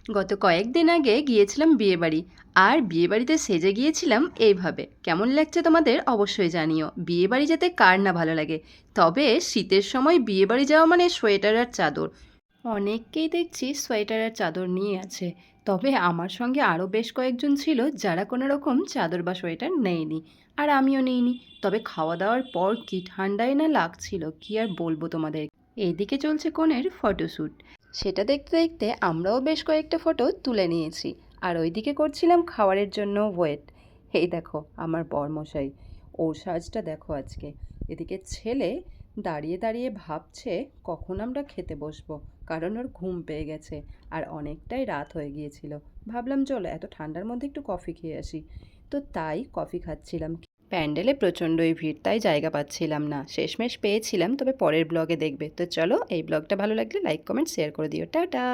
গত কয়েকদিন আগে গিয়েছিলাম বিয়েবাড়ি। আর বিয়েবাড়িতে সেজে গিয়েছিলাম এইভাবে। কেমন লাগছে তোমাদের অবশ্যই জানিও। বিয়েবাড়ি যেতে কার না ভালো লাগে। তবে শীতের সময় বিয়েবাড়ি যাওয়া মানে সোয়েটার আর চাদর। অনেককেই দেখছি সোয়েটার আর চাদর নিয়ে আছে। তবে আমার সঙ্গে আরও বেশ কয়েকজন ছিল যারা কোনো রকম চাদর বা সোয়েটার নেয়নি। আর আমিও নিইনি। তবে খাওয়া দাওয়ার পর কি ঠান্ডাই না লাগছিল, কি আর বলবো তোমাদের। এইদিকে চলছে কনের ফটোশ্যুট। সেটা দেখতে দেখতে আমরাও বেশ কয়েকটা ফটো তুলে নিয়েছি। আর ওইদিকে করছিলাম খাবারের জন্য ওয়েট। এই দেখো আমার বরমশাই, ওর সাজটা দেখো আজকে। এদিকে ছেলে দাঁড়িয়ে দাঁড়িয়ে ভাবছে কখন আমরা খেতে বসবো, কারণ ওর ঘুম পেয়ে গেছে। আর অনেকটাই রাত হয়ে গিয়েছিল। ভাবলাম চলো এত ঠান্ডার মধ্যে একটু কফি খেয়ে আসি। তো তাই কফি খাচ্ছিলাম। প্যান্ডেলে প্রচণ্ডই ভিড়, তাই জায়গা পাচ্ছিলাম না। শেষমেশ পেয়েছিলাম, তবে পরের ব্লগে দেখবে। তো চলো, এই ব্লগটা ভালো লাগলে লাইক কমেন্ট শেয়ার করে দিও। টাটা।